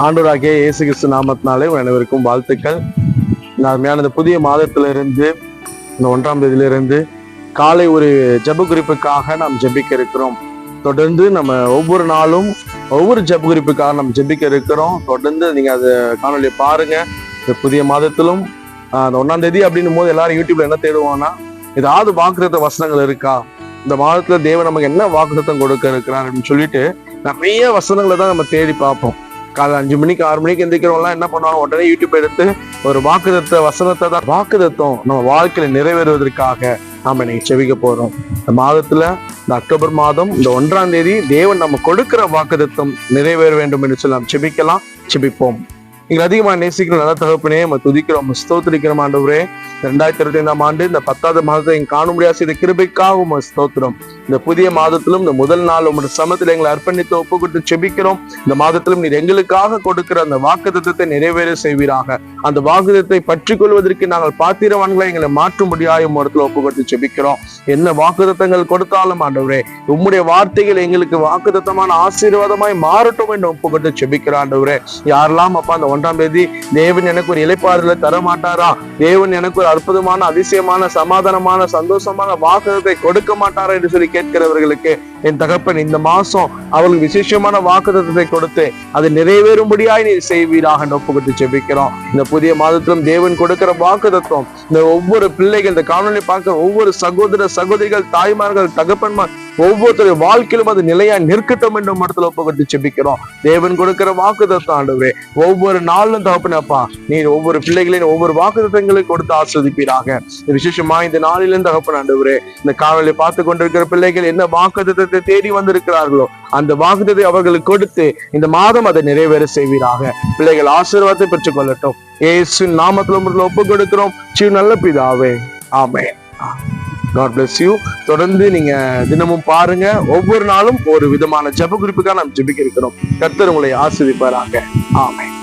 ஆண்டவராகிய இயேசு கிறிஸ்து நாமத்தினாலே அனைவருக்கும் வாழ்த்துக்கள். இந்த புதிய மாதத்திலிருந்து இந்த 1ஆம் தேதியிலிருந்து காலை ஒரு ஜெப குறிப்புக்காக நாம் ஜெபிக்க இருக்கிறோம். தொடர்ந்து நம்ம ஒவ்வொரு நாளும் ஒவ்வொரு ஜெப குறிப்புக்காக நம்ம ஜெபிக்க இருக்கிறோம். தொடர்ந்து நீங்க அதை காணொலியை பாருங்க. இந்த புதிய மாதத்திலும் அந்த 1ஆம் தேதி அப்படின்னும் போது எல்லாரும் யூடியூப்ல என்ன தேடுவோம்னா, ஏதாவது வாக்குத்தத்த வசனங்கள் இருக்கா, இந்த மாதத்துல தேவன் நமக்கு என்ன வாக்குத்தத்தம் கொடுக்க இருக்கிறார் அப்படின்னு சொல்லிட்டு நிறைய வசனங்களை தான் நம்ம தேடி பார்ப்போம். காலை 5 மணிக்கு 6 மணிக்கு எந்திரிக்கிறவங்களாம் என்ன பண்ணுவாங்க, உடனே யூடியூப் எடுத்து ஒரு வாக்குத்தத்த வசனத்தை தான் வாக்குத்தத்தம் நம்ம வாழ்க்கையில நிறைவேறுவதற்காக நாம இன்னைக்கு செபிக்க போறோம். இந்த மாதத்துல இந்த அக்டோபர் மாதம் இந்த 1ஆம் தேதி தேவன் நம்ம கொடுக்கிற வாக்குத்தத்தம் நிறைவேற வேண்டும் என்று சொல்லி நாம் செபிக்கலாம். செபிப்போம். நீங்க அதிகமா நேசிக்கிற நல்ல தகப்பனே, நம்ம துதிக்கிறோம், ஸ்தோத்திரிக்கிறோம். ஆண்டவரே, 2025ஆம் ஆண்டு இந்த 10வது மாதத்தை காண முடியாது செய்த கிருபைக்காக ஸ்தோத்திரம். இந்த புதிய மாதத்திலும் இந்த முதல் நாள் உங்களுடைய சமத்தில் எங்களை அர்ப்பணித்து ஒப்பு கொடுத்து செபிக்கிறோம். இந்த மாதத்திலும் நீர் எங்களுக்காக கொடுக்கிற அந்த வாக்குத்தத்தத்தை நிறைவேற செய்வீராக. அந்த வாக்குத்தத்தை பற்றி கொள்வதற்கு நாங்கள் பாத்திரவான்களை எங்களை மாற்ற முடியாத இடத்துல ஒப்பு கொடுத்து செபிக்கிறோம். என்ன வாக்குத்தத்தங்கள் கொடுத்தாலும் ஆண்டவரே, உம்முடைய வார்த்தைகள் எங்களுக்கு வாக்குத்தத்தமான ஆசீர்வாதமாய் மாறட்டும் என்று ஒப்பு கொடுத்து செபிக்கிறோம். ஆண்டவரே, யாரெல்லாம் அப்பா அந்த 1ஆம் தேதி தேவன் எனக்கு ஒரு இளைப்பாறுதலை தர மாட்டாரா, தேவன் எனக்கு ஒரு அற்புதமான அதிசயமான சமாதானமான சந்தோஷமான வாக்குத்தத்தை கொடுக்க மாட்டாரா என்று சொல்லி கேட்கிறவர்களுக்கு என் தகப்பன் இந்த மாசம் அவர்களுக்கு விசேஷமான வாக்குத்தத்தை கொடுத்து அது நிறைவேறும்படியாய் நீர் செய்வீராக ஒப்பு கொடுத்து ஜெபிக்கிறோம். இந்த புதிய மாதத்திலும் தேவன் கொடுக்கிற வாக்குத்தத்தம் இந்த ஒவ்வொரு பிள்ளைகள், இந்த காணொலி பார்க்கிற ஒவ்வொரு சகோதர சகோதரிகள், தாய்மார்கள், தகப்பன்மார் ஒவ்வொருத்தருடைய வாழ்க்கையிலும் அது நிலையா நிற்கட்டும் என்ற மரத்துல ஒப்பு கொடுத்து ஜெபிக்கிறோம். தேவன் கொடுக்கிற வாக்குத்தத்தம் ஆண்டவரே, ஒவ்வொரு நாளும் தகப்பனப்பா நீர் ஒவ்வொரு பிள்ளைகளையும் ஒவ்வொரு வாக்குத்தத்தங்களையும் கொடுத்து ஆஸ்வதிப்பீராக. விசேஷமா இந்த நாளிலும் தகப்பன் ஆண்டவரே, இந்த காணொலி பார்த்து கொண்டிருக்கிற பிள்ளைகள் என்ன வாக்குத்தத்தத்தை தேடி வந்திருக்கிறார்களோ அந்த வாக்குத்தத்தை அவர்களுக்கு கொடுத்து இந்த மாதம் அதை நிறைவேற செய்வீராக. பிள்ளைகள் ஆசீர்வாதத்தை பெற்றுக் கொள்ளட்டும். இயேசுவின் நாமத்தில் ஒப்பு கொடுக்கிறோம் நல்ல பிதாவே, ஆமென். God bless you. தொடர்ந்து நீங்க தினமும் பாருங்க. ஒவ்வொரு நாளும் ஒரு விதமான ஜெப குறிப்புக்காக நாம் ஜெபிக்க இருக்கிறோம். கர்த்தர் உங்களை ஆசீர்வதிப்பாராக. ஆமென்.